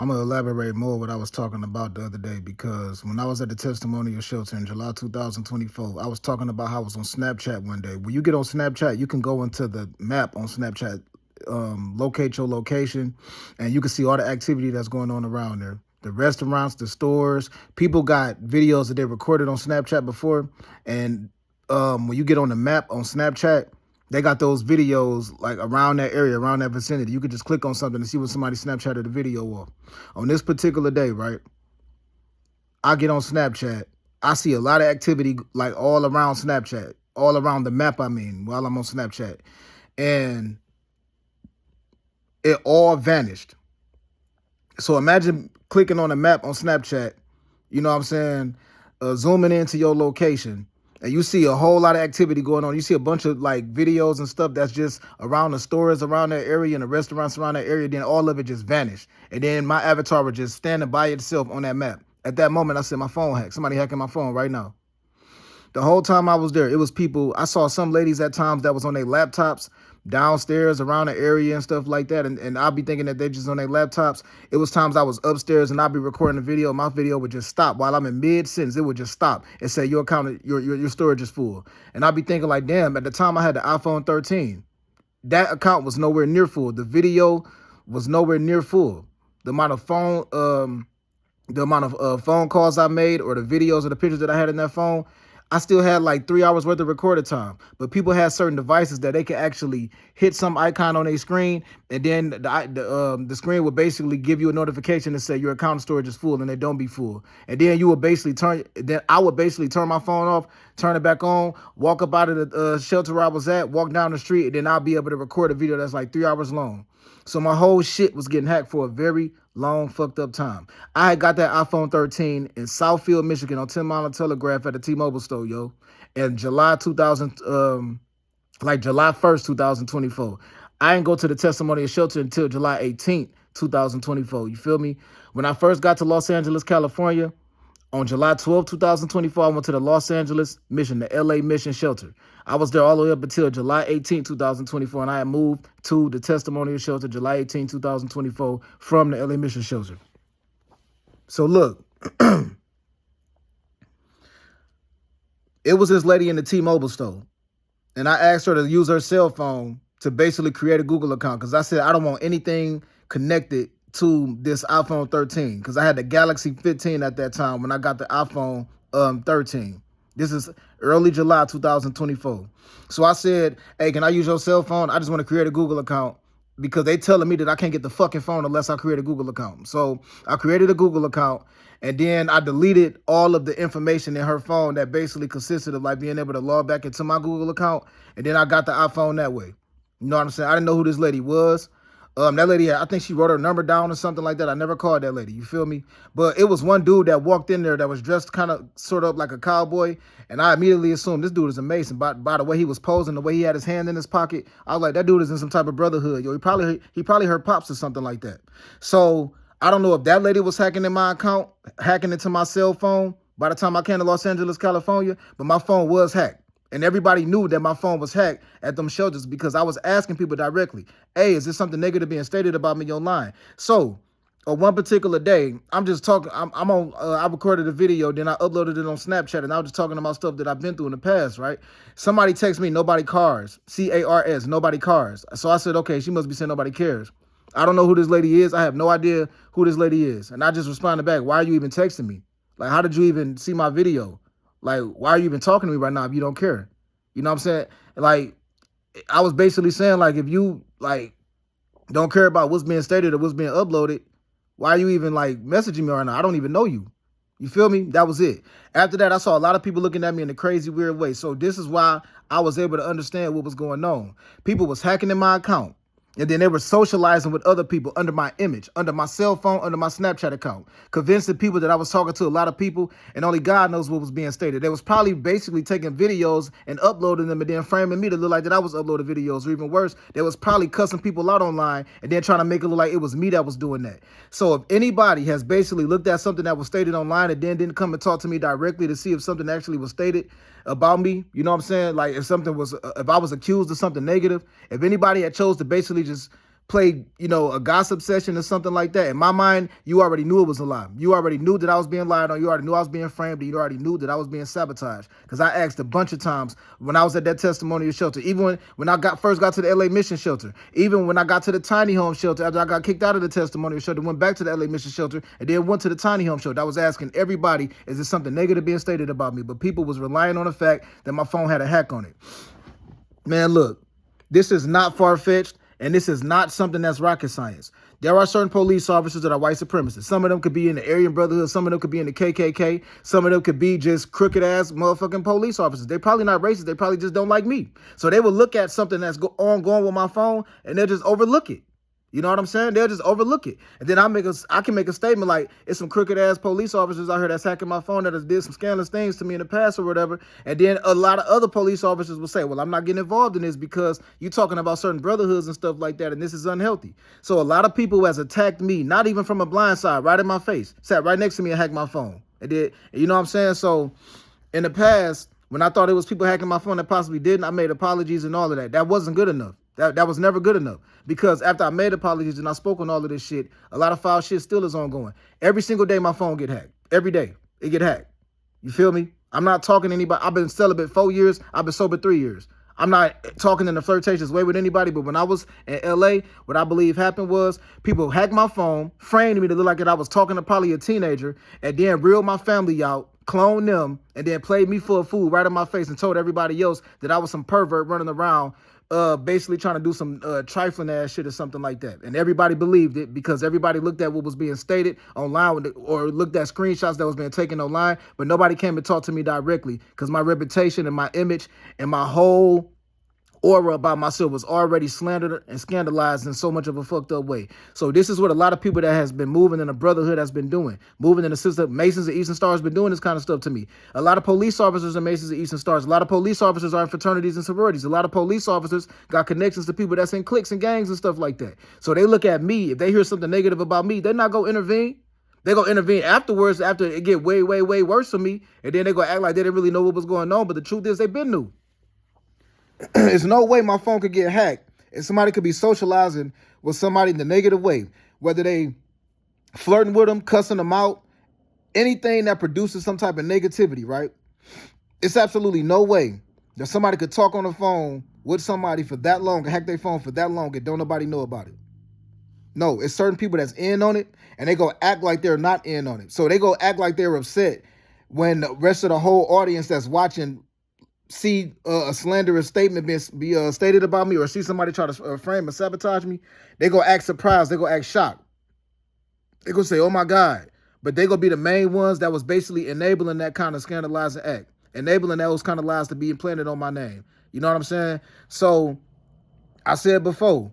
I'm gonna elaborate more what I was talking about the other day because when I was at the testimonial shelter in July 2024, I was talking about how I was on Snapchat one day. When you get on Snapchat, you can go into the map on Snapchat, locate your location, and you can see all the activity that's going on around there. The restaurants, the stores, people got videos that they recorded on Snapchat before, and when you get on the map on Snapchat, they got those videos like around that area, around that vicinity. You could just click on something and see what somebody Snapchatted the video of. On this particular day, right? I get on Snapchat. I see a lot of activity like all around Snapchat, all around the map, I mean, while I'm on Snapchat. And it all vanished. So imagine clicking on a map on Snapchat, you know what I'm saying, zooming into your location, and you see a whole lot of activity going on. You see a bunch of like videos and stuff that's just around the stores around that area and the restaurants around that area. Then all of it just vanished. And then my avatar was just standing by itself on that map. At that moment, I said, my phone hacked. Somebody hacking my phone right now. The whole time I was there, it was people. I saw some ladies at times that was on their laptops downstairs around the area and stuff like that. And I'll be thinking that they're just on their laptops. It was times I was upstairs and I'd be recording a video. My video would just stop while I'm in mid-sentence. It would just stop and say, your account, your storage is full. And I'd be thinking like, damn, at the time I had the iPhone 13. That account was nowhere near full. The video was nowhere near full. The amount of phone calls I made or the videos or the pictures that I had in that phone, I still had like 3 hours worth of recorded time. But people had certain devices that they could actually hit some icon on their screen, and then the screen would basically give you a notification to say your account storage is full, and it don't be full. And then you would basically I would basically turn my phone off, turn it back on, walk up out of the shelter where I was at, walk down the street, and then I'll be able to record a video that's like 3 hours long. So my whole shit was getting hacked for a very long fucked up time. I had got that iPhone 13 in Southfield, Michigan on 10 Mile and Telegraph at the T-Mobile store, yo. In July 1st, 2024. I didn't go to the testimonial shelter until July 18th, 2024. You feel me? When I first got to Los Angeles, California, on July 12, 2024, I went to the Los Angeles Mission, the LA Mission Shelter. I was there all the way up until July 18, 2024, and I had moved to the testimonial shelter July 18, 2024 from the LA Mission Shelter. So look, it was this lady in the T-Mobile store, and I asked her to use her cell phone to basically create a Google account because I said I don't want anything connected to this iPhone 13 because I had the Galaxy 15 at that time when I got the iPhone 13. This is early July 2024. So I said, hey, can I use your cell phone? I just want to create a Google account because they telling me that I can't get the fucking phone unless I create a Google account. So I created a Google account, and then I deleted all of the information in her phone that basically consisted of like being able to log back into my Google account. And then I got the iPhone that way. You know what I'm saying? I didn't know who this lady was. That lady, I think she wrote her number down or something like that. I never called that lady. You feel me? But it was one dude that walked in there that was dressed kind of sort of like a cowboy. And I immediately assumed this dude is a Mason. By the way he was posing, the way he had his hand in his pocket, I was like, that dude is in some type of brotherhood. Yo, he probably heard Pops or something like that. So I don't know if that lady was hacking in my account, hacking into my cell phone by the time I came to Los Angeles, California. But my phone was hacked. And everybody knew that my phone was hacked at them shelters because I was asking people directly, hey, is this something negative being stated about me online? So on one particular day, I'm just talking, I recorded a video, then I uploaded it on Snapchat, and I was just talking about stuff that I've been through in the past, right? Somebody texted me, nobody cars, C-A-R-S, nobody cars. So I said, okay, she must be saying nobody cares. I don't know who this lady is. I have no idea who this lady is. And I just responded back, why are you even texting me? Like, how did you even see my video? Like, why are you even talking to me right now if you don't care? You know what I'm saying? Like, I was basically saying, like, if you, like, don't care about what's being stated or what's being uploaded, why are you even, like, messaging me right now? I don't even know you. You feel me? That was it. After that, I saw a lot of people looking at me in a crazy, weird way. So this is why I was able to understand what was going on. People was hacking in my account. And then they were socializing with other people under my image, under my cell phone, under my Snapchat account, convincing people that I was talking to a lot of people, and only God knows what was being stated. They was probably basically taking videos and uploading them and then framing me to look like that I was uploading videos, or even worse, they was probably cussing people out online and then trying to make it look like it was me that was doing that. So if anybody has basically looked at something that was stated online and then didn't come and talk to me directly to see if something actually was stated about me, you know what I'm saying? Like if something was, if I was accused of something negative, if anybody had chose to basically just play, a gossip session or something like that, in my mind, you already knew it was a lie. You already knew that I was being lied on. You already knew I was being framed. And you already knew that I was being sabotaged. Because I asked a bunch of times when I was at that testimonial shelter, even when I first got to the LA Mission Shelter, even when I got to the tiny home shelter, after I got kicked out of the testimonial shelter, went back to the LA Mission Shelter, and then went to the tiny home shelter. I was asking everybody, is there something negative being stated about me? But people was relying on the fact that my phone had a hack on it. Man, look, this is not far-fetched. And this is not something that's rocket science. There are certain police officers that are white supremacists. Some of them could be in the Aryan Brotherhood. Some of them could be in the KKK. Some of them could be just crooked-ass motherfucking police officers. They're probably not racist. They probably just don't like me. So they will look at something that's ongoing with my phone, and they'll just overlook it. You know what I'm saying? They'll just overlook it. And then I can make a statement like, it's some crooked-ass police officers out here that's hacking my phone that has did some scandalous things to me in the past or whatever. And then a lot of other police officers will say, well, I'm not getting involved in this because you're talking about certain brotherhoods and stuff like that, and this is unhealthy. So a lot of people who has attacked me, not even from a blind side, right in my face, sat right next to me and hacked my phone. And did, you know what I'm saying? So in the past, when I thought it was people hacking my phone that possibly didn't, I made apologies and all of that. That wasn't good enough. That was never good enough, because after I made apologies and I spoke on all of this shit, a lot of foul shit still is ongoing. Every single day my phone get hacked. Every day it get hacked. You feel me? I'm not talking to anybody. I've been celibate 4 years. I've been sober 3 years. I'm not talking in a flirtatious way with anybody, but when I was in LA, what I believe happened was people hacked my phone, framed me to look like I was talking to probably a teenager, and then reeled my family out, cloned them, and then played me for a fool right in my face and told everybody else that I was some pervert running around basically trying to do some trifling ass shit or something like that. And everybody believed it because everybody looked at what was being stated online or looked at screenshots that was being taken online, but nobody came and talked to me directly because my reputation and my image and my whole aura about myself was already slandered and scandalized in so much of a fucked up way. So this is what a lot of people that has been moving in the brotherhood has been doing. Moving in the system. Masons and Eastern Stars been doing this kind of stuff to me. A lot of police officers are Masons and Eastern Stars. A lot of police officers are in fraternities and sororities. A lot of police officers got connections to people that's in cliques and gangs and stuff like that. So they look at me. If they hear something negative about me, they're not going to intervene. They're going to intervene afterwards after it get way, way, way worse for me. And then they're going to act like they didn't really know what was going on. But the truth is they been knew. There's no way my phone could get hacked and somebody could be socializing with somebody in the negative way, whether they flirting with them, cussing them out, anything that produces some type of negativity, right? It's absolutely no way that somebody could talk on the phone with somebody for that long, hack their phone for that long, and don't nobody know about it. No, it's certain people that's in on it, and they go act like they're not in on it. So they go act like they're upset when the rest of the whole audience that's watching see a slanderous statement be stated about me, or see somebody try to frame and sabotage me. They go act surprised. They go act shocked. They go say, oh my God. But they go be the main ones that was basically enabling that kind of scandalizing act, enabling those kind of lies to be implanted on my name. You know what I'm saying? So I said before,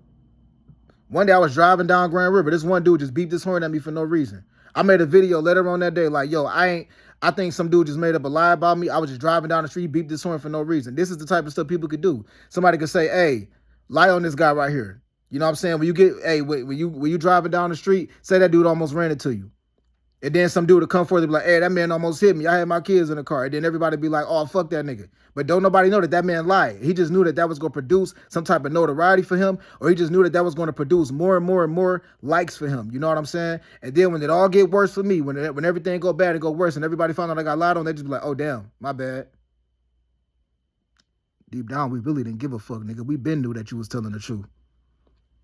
one day I was driving down Grand River. This one dude just beeped his horn at me for no reason. I made a video later on that day like, yo, I think some dude just made up a lie about me. I was just driving down the street, beeped this horn for no reason. This is the type of stuff people could do. Somebody could say, hey, lie on this guy right here. You know what I'm saying? When you get, hey, when you driving down the street, say that dude almost ran into you. And then some dude will come forward and be like, hey, that man almost hit me. I had my kids in the car. And then everybody be like, oh, fuck that nigga. But don't nobody know that that man lied. He just knew that that was going to produce some type of notoriety for him, or he just knew that that was going to produce more and more and more likes for him. You know what I'm saying? And then when it all get worse for me, when everything go bad, it go worse, and everybody found out I got lied on, they just be like, oh, damn, my bad. Deep down, we really didn't give a fuck, nigga. We been knew that you was telling the truth.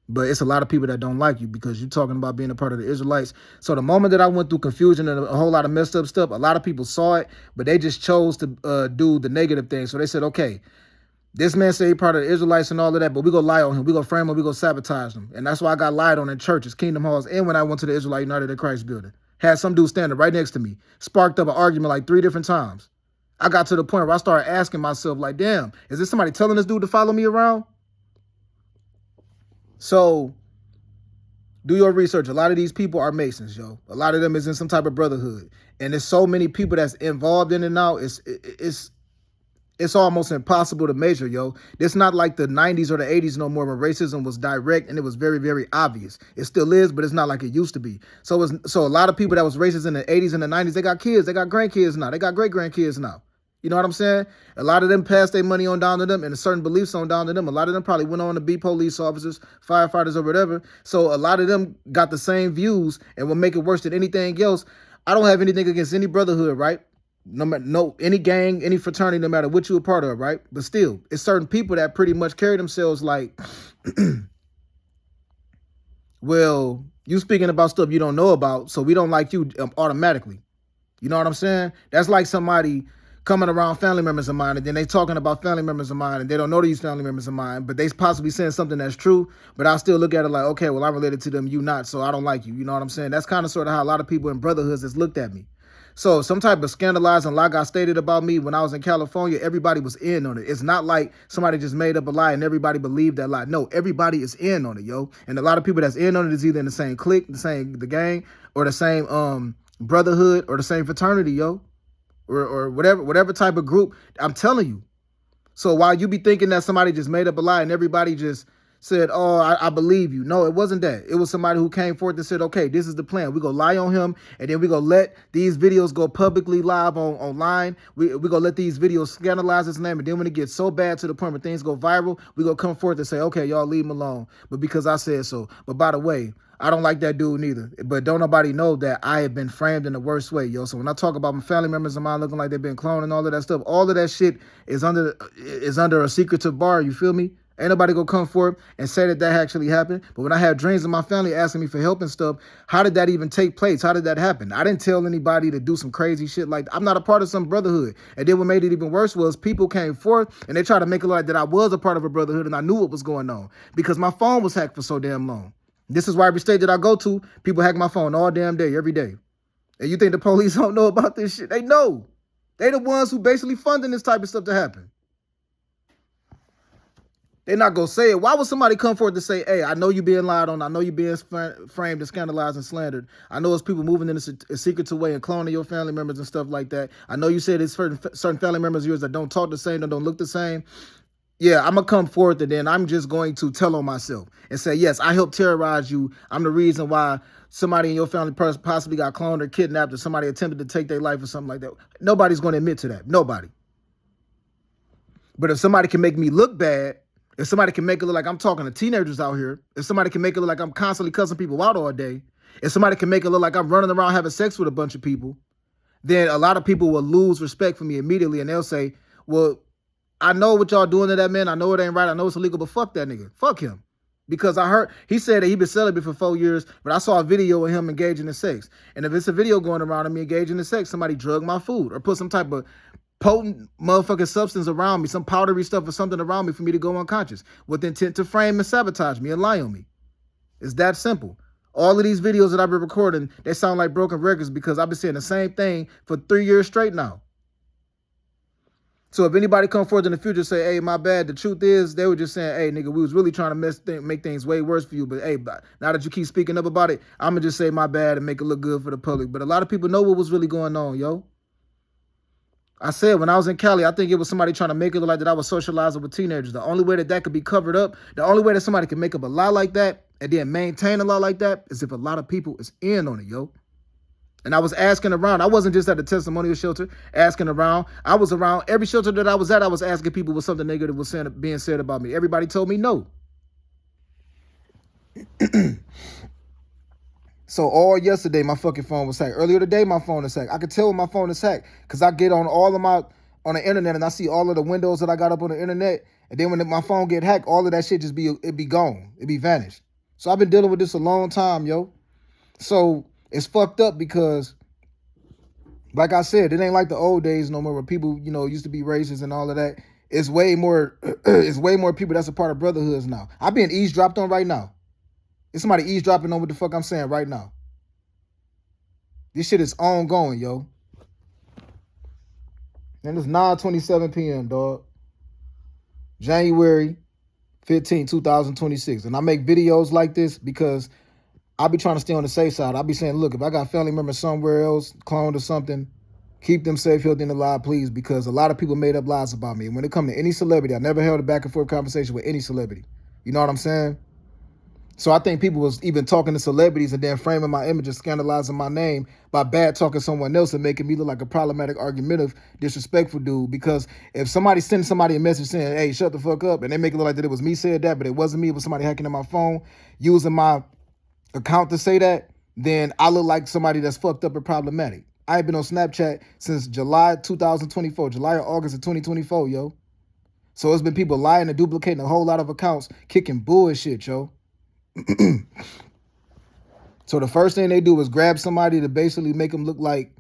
But it's a lot of people that don't like you because you're talking about being a part of the Israelites. So the moment that I went through confusion and a whole lot of messed up stuff, a lot of people saw it, but they just chose to do the negative thing. So they said, okay, this man said he part of the Israelites and all of that, but we're going to lie on him. We're going to frame him. We're going to sabotage him. And that's why I got lied on in churches, Kingdom Halls, and when I went to the Israelite United in Christ building. Had some dude standing right next to me. Sparked up an argument like 3 different times. I got to the point where I started asking myself, like, damn, is this somebody telling this dude to follow me around? So do your research. A lot of these people are Masons, yo. A lot of them is in some type of brotherhood. And there's so many people that's involved in it now. It's almost impossible to measure, yo. It's not like the 90s or the 80s no more when racism was direct and it was very, very obvious. It still is, but it's not like it used to be. So a lot of people that was racist in the 80s and the 90s, they got kids. They got grandkids now. They got great-grandkids now. You know what I'm saying? A lot of them passed their money on down to them and certain beliefs on down to them. A lot of them probably went on to be police officers, firefighters, or whatever. So a lot of them got the same views and will make it worse than anything else. I don't have anything against any brotherhood, right? Any gang, any fraternity, no matter what you're a part of, right? But still, it's certain people that pretty much carry themselves like, well, you speaking about stuff you don't know about, so we don't like you automatically. You know what I'm saying? That's like somebody coming around family members of mine, and then they talking about family members of mine, and they don't know these family members of mine, but they possibly saying something that's true, but I still look at it like, okay, well, I'm related to them, you not, so I don't like you. You know what I'm saying? That's kind of sort of how a lot of people in brotherhoods has looked at me. So some type of scandalizing lie got stated about me when I was in California, everybody was in on it. It's not like somebody just made up a lie and everybody believed that lie. No, everybody is in on it, yo. And a lot of people that's in on it is either in the same clique, the gang, or the same brotherhood or the same fraternity, yo. Or whatever type of group. I'm telling you. So while you be thinking that somebody just made up a lie and everybody just said, oh, I believe you. No, it wasn't that. It was somebody who came forth and said, okay, this is the plan. We're going to lie on him, and then we're going to let these videos go publicly live online. We're going to let these videos scandalize his name, and then when it gets so bad to the point where things go viral, we're going to come forth and say, okay, y'all leave him alone. But because I said so. But by the way, I don't like that dude neither. But don't nobody know that I have been framed in the worst way, yo. So when I talk about my family members of mine looking like they've been cloned and all of that stuff, all of that shit is under a secretive bar, you feel me? Ain't nobody gonna come forward and say that actually happened. But when I had dreams of my family asking me for help and stuff, how did that even take place? How did that happen? I didn't tell anybody to do some crazy shit like that. I'm not a part of some brotherhood. And then what made it even worse was people came forth and they tried to make it like that I was a part of a brotherhood and I knew what was going on because my phone was hacked for so damn long. This is why every state that I go to, people hack my phone all damn day, every day. And you think the police don't know about this shit? They know. They the ones who basically funding this type of stuff to happen. They're not going to say it. Why would somebody come forward to say, hey, I know you're being lied on. I know you're being framed and scandalized and slandered. I know it's people moving in a secretive way and cloning your family members and stuff like that. I know you said it's certain family members of yours that don't talk the same, that don't look the same. Yeah, I'm going to come forth and then I'm just going to tell on myself and say, yes, I helped terrorize you. I'm the reason why somebody in your family possibly got cloned or kidnapped or somebody attempted to take their life or something like that. Nobody's going to admit to that. Nobody. But if somebody can make me look bad, if somebody can make it look like I'm talking to teenagers out here, if somebody can make it look like I'm constantly cussing people out all day, if somebody can make it look like I'm running around having sex with a bunch of people, then a lot of people will lose respect for me immediately and they'll say, well, I know what y'all doing to that man. I know it ain't right. I know it's illegal, but fuck that nigga. Fuck him. Because I heard, he said that he been celibate for 4 years, but I saw a video of him engaging in sex. And if it's a video going around of me engaging in sex, somebody drugged my food or put some type of potent motherfucking substance around me, some powdery stuff or something around me for me to go unconscious with the intent to frame and sabotage me and lie on me. It's that simple. All of these videos that I've been recording, they sound like broken records because I've been saying the same thing for 3 years straight now. So if anybody come forward in the future and say, hey, my bad, the truth is they were just saying, hey, nigga, we was really trying to make things way worse for you. But hey, now that you keep speaking up about it, I'm going to just say my bad and make it look good for the public. But a lot of people know what was really going on, yo. I said when I was in Cali, I think it was somebody trying to make it look like that I was socializing with teenagers. The only way that could be covered up, the only way that somebody can make up a lie like that and then maintain a lie like that is if a lot of people is in on it, yo. And I was asking around. I wasn't just at the testimonial shelter asking around. I was around every shelter that I was at. I was asking people what something negative was being said about me. Everybody told me no. So all yesterday, my fucking phone was hacked. Earlier today, my phone is hacked. I could tell when my phone is hacked because I get on all of on the internet and I see all of the windows that I got up on the internet. And then when my phone get hacked, all of that shit it be gone. It be vanished. So I've been dealing with this a long time, yo. So it's fucked up because, like I said, it ain't like the old days no more where people, used to be racist and all of that. It's way more, it's way more people that's a part of brotherhoods now. I'm being eavesdropped on right now. It's somebody eavesdropping on what the fuck I'm saying right now. This shit is ongoing, yo. And it's 9:27 p.m., dog. January 15, 2026. And I make videos like this because I be trying to stay on the safe side. I be saying, look, if I got family members somewhere else, cloned or something, keep them safe, healthy, and alive, please, because a lot of people made up lies about me. And when it comes to any celebrity, I never held a back and forth conversation with any celebrity. You know what I'm saying? So I think people was even talking to celebrities and then framing my image and scandalizing my name by bad talking someone else and making me look like a problematic, argumentative, disrespectful dude. Because if somebody sends somebody a message saying, hey, shut the fuck up, and they make it look like that it was me said that, but it wasn't me, it was somebody hacking in my phone, using my account to say that, then I look like somebody that's fucked up and problematic. I ain't been on Snapchat since July 2024, July or August of 2024, yo. So it's been people lying and duplicating a whole lot of accounts, kicking bullshit, yo. So the first thing they do is grab somebody to basically make them look like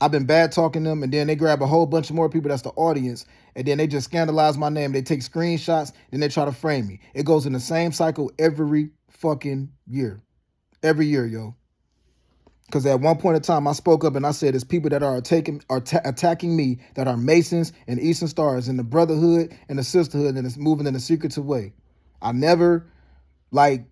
I've been bad talking them, and then they grab a whole bunch of more people that's the audience, and then they just scandalize my name. They take screenshots, then they try to frame me. It goes in the same cycle every fucking year. Every year, yo. Because at one point in time, I spoke up and I said, it's people that are attacking me that are Masons and Eastern Stars and the brotherhood and the sisterhood, and it's moving in a secretive way. I never, like,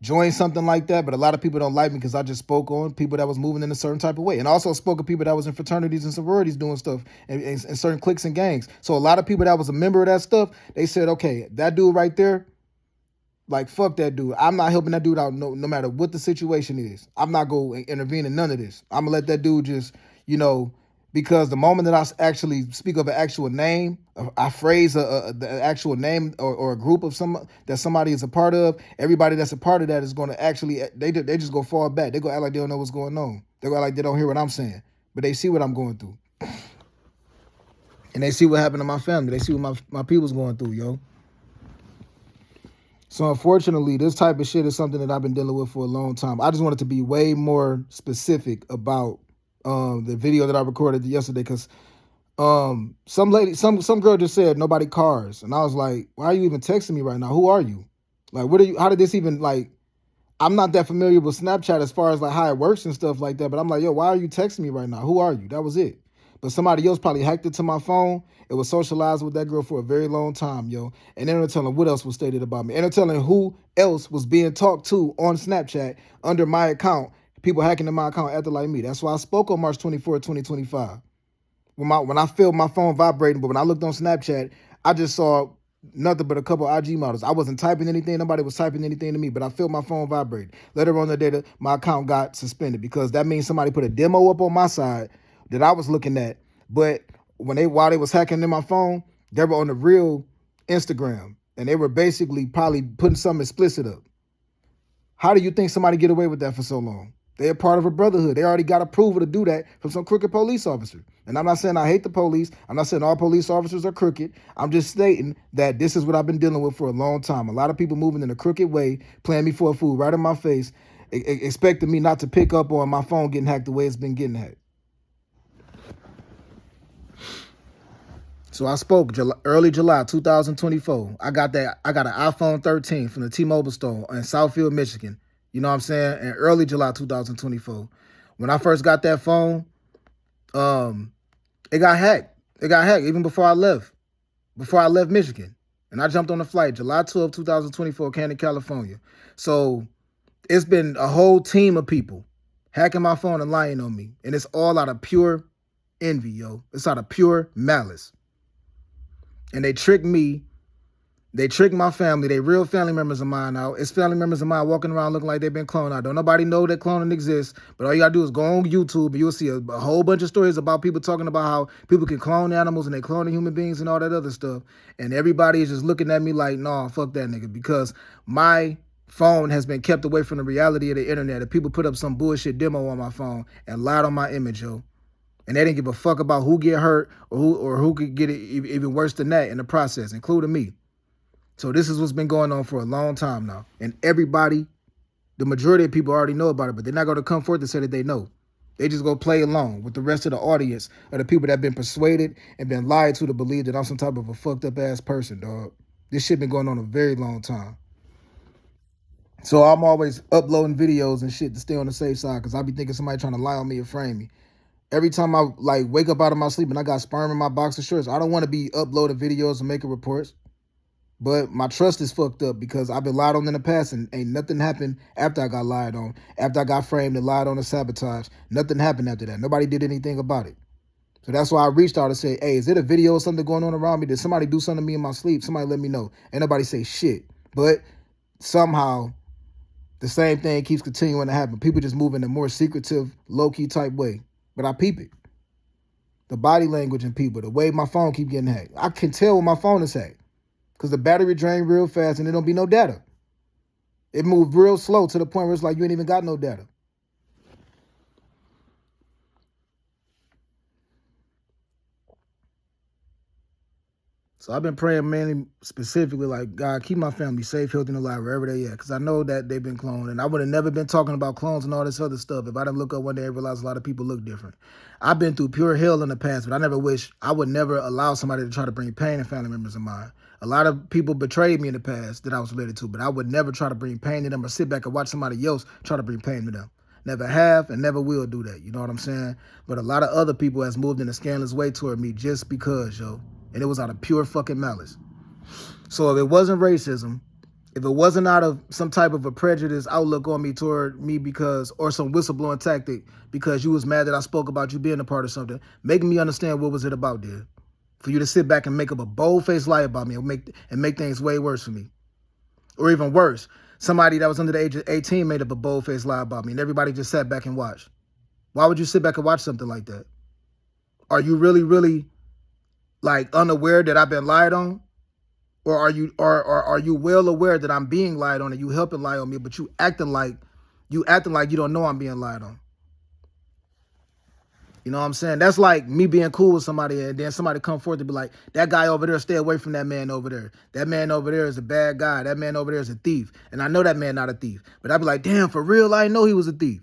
join something like that, but a lot of people don't like me because I just spoke on people that was moving in a certain type of way, and also spoke of people that was in fraternities and sororities doing stuff and certain cliques and gangs. So a lot of people that was a member of that stuff, they said, okay, that dude right there, like, fuck that dude. I'm not helping that dude out no matter what the situation is. I'm not going to intervene in none of this. I'm going to let that dude just, because the moment that I actually speak of an actual name, I phrase the actual name or a group of that somebody is a part of, everybody that's a part of that is going to actually, they just go fall back. They go act like they don't know what's going on. They go act like they don't hear what I'm saying. But they see what I'm going through. And they see what happened to my family. They see what my people's going through, yo. So unfortunately, this type of shit is something that I've been dealing with for a long time. I just wanted to be way more specific about the video that I recorded yesterday, because some girl just said nobody cars, and I was like, why are you even texting me right now? Who are you? Like, what are you? How did this even, like? I'm not that familiar with Snapchat as far as like how it works and stuff like that, but I'm like, yo, why are you texting me right now? Who are you? That was it. But somebody else probably hacked into my phone. It was socialized with that girl for a very long time, yo. And then they're telling what else was stated about me. And they're telling who else was being talked to on Snapchat under my account. People hacking in my account acting like me. That's why I spoke on March 24, 2025. When I felt my phone vibrating, but when I looked on Snapchat, I just saw nothing but a couple IG models. I wasn't typing anything. Nobody was typing anything to me, but I felt my phone vibrate. Later on the day, my account got suspended because that means somebody put a demo up on my side that I was looking at. But while they was hacking in my phone, they were on the real Instagram, and they were basically probably putting something explicit up. How do you think somebody get away with that for so long? They're part of a brotherhood. They already got approval to do that from some crooked police officer. And I'm not saying I hate the police. I'm not saying all police officers are crooked. I'm just stating that this is what I've been dealing with for a long time. A lot of people moving in a crooked way, playing me for a fool right in my face, expecting me not to pick up on my phone getting hacked the way it's been getting hacked. So I spoke early July 2024. I got an iPhone 13 from the T-Mobile store in Southfield, Michigan. You know what I'm saying? In early July 2024. When I first got that phone, it got hacked. It got hacked even before I left Michigan. And I jumped on the flight July 12, 2024, Canton, California. So it's been a whole team of people hacking my phone and lying on me. And it's all out of pure envy, yo. It's out of pure malice. And they tricked me. They tricked my family. They real family members of mine out. It's family members of mine walking around looking like they've been cloned out. Don't nobody know that cloning exists, but all you gotta do is go on YouTube and you'll see a whole bunch of stories about people talking about how people can clone animals and they cloning human beings and all that other stuff. And everybody is just looking at me like, nah, fuck that nigga, because my phone has been kept away from the reality of the internet. If people put up some bullshit demo on my phone and lied on my image, yo. And they didn't give a fuck about who get hurt or who could get it even worse than that in the process, including me. So this is what's been going on for a long time now. And everybody, the majority of people already know about it, but they're not going to come forth and say that they know. They just go play along with the rest of the audience of the people that have been persuaded and been lied to believe that I'm some type of a fucked up ass person, dog. This shit been going on a very long time. So I'm always uploading videos and shit to stay on the safe side, because I be thinking somebody trying to lie on me or frame me. Every time I like wake up out of my sleep and I got sperm in my boxer shorts, I don't want to be uploading videos and making reports. But my trust is fucked up because I've been lied on in the past and ain't nothing happened after I got lied on. After I got framed and lied on and sabotaged, nothing happened after that. Nobody did anything about it. So that's why I reached out and said, hey, is it a video or something going on around me? Did somebody do something to me in my sleep? Somebody let me know. Ain't nobody say shit. But somehow the same thing keeps continuing to happen. People just move in a more secretive, low-key type way. But I peep it. The body language in people, the way my phone keep getting hacked. I can tell when my phone is hacked because the battery drain real fast and there don't be no data. It moved real slow to the point where it's like you ain't even got no data. So I've been praying mainly specifically like, God, keep my family safe, healthy, and alive wherever they at. Because I know that they've been cloned. And I would have never been talking about clones and all this other stuff if I didn't look up one day and realize a lot of people look different. I've been through pure hell in the past, but I would never allow somebody to try to bring pain in family members of mine. A lot of people betrayed me in the past that I was related to, but I would never try to bring pain to them or sit back and watch somebody else try to bring pain to them. Never have and never will do that. You know what I'm saying? But a lot of other people has moved in a scandalous way toward me just because, yo. And it was out of pure fucking malice. So if it wasn't racism, if it wasn't out of some type of a prejudice outlook on me toward me because, or some whistleblowing tactic because you was mad that I spoke about you being a part of something, making me understand what was it about, dude. For you to sit back and make up a bold-faced lie about me and make things way worse for me. Or even worse, somebody that was under the age of 18 made up a bold-faced lie about me and everybody just sat back and watched. Why would you sit back and watch something like that? Are you really, really like unaware that I've been lied on? Or are you well aware that I'm being lied on and you helping lie on me, but you acting like you don't know I'm being lied on? You know what I'm saying? That's like me being cool with somebody and then somebody come forth to be like, that guy over there, stay away from that man over there. That man over there is a bad guy. That man over there is a thief. And I know that man not a thief. But I'd be like, damn, for real, I didn't know he was a thief.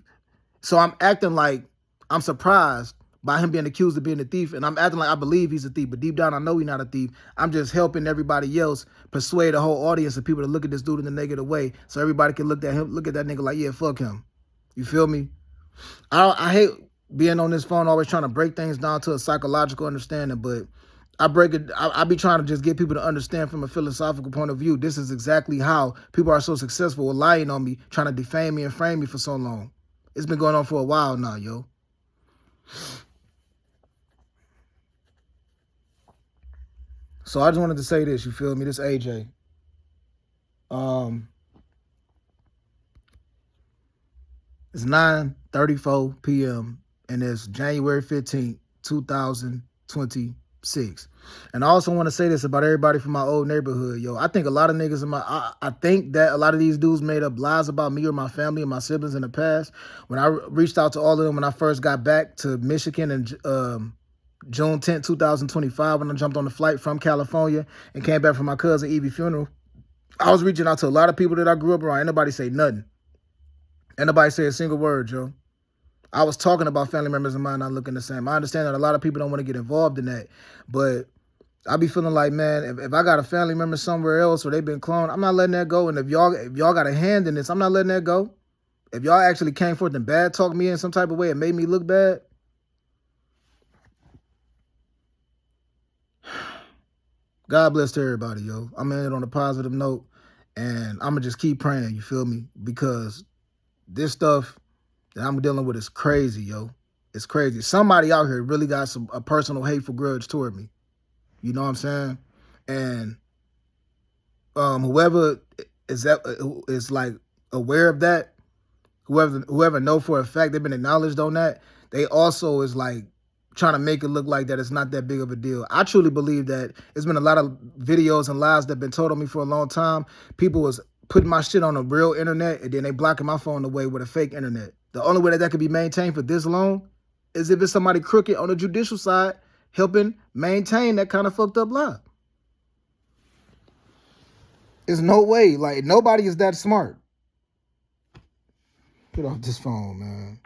So I'm acting like I'm surprised by him being accused of being a thief, and I'm acting like I believe he's a thief, but deep down I know he's not a thief. I'm just helping everybody else persuade a whole audience of people to look at this dude in a negative way so everybody can look at that nigga like, yeah, fuck him. You feel me? I hate being on this phone always trying to break things down to a psychological understanding, but I be trying to just get people to understand from a philosophical point of view. This is exactly how people are so successful with lying on me, trying to defame me and frame me for so long. It's been going on for a while now, yo. So I just wanted to say this, you feel me? This AJ. It's 9:34 p.m. and it's January 15th, 2026. And I also want to say this about everybody from my old neighborhood, yo. I think a lot of niggas I think that a lot of these dudes made up lies about me or my family and my siblings in the past. When I reached out to all of them when I first got back to Michigan and June 10th, 2025, when I jumped on the flight from California and came back from my cousin Evie's funeral, I was reaching out to a lot of people that I grew up around. Ain't nobody say nothing. Ain't nobody say a single word, Joe. I was talking about family members of mine not looking the same. I understand that a lot of people don't want to get involved in that, but I be feeling like, man, if I got a family member somewhere else or they've been cloned, I'm not letting that go. And if y'all got a hand in this, I'm not letting that go. If y'all actually came forth and bad talked me in some type of way and made me look bad, God bless to everybody, yo. I'm in it on a positive note, and I'm going to just keep praying, you feel me? Because this stuff that I'm dealing with is crazy, yo. It's crazy. Somebody out here really got a personal hateful grudge toward me. You know what I'm saying? And whoever is like aware of that, whoever know for a fact they've been acknowledged on that, they also is like trying to make it look like that it's not that big of a deal. I truly believe that there's been a lot of videos and lies that have been told on me for a long time. People was putting my shit on the real internet and then they blocking my phone away with a fake internet. The only way that could be maintained for this long is if it's somebody crooked on the judicial side helping maintain that kind of fucked up lie. There's no way. Like, nobody is that smart. Get off this phone, man.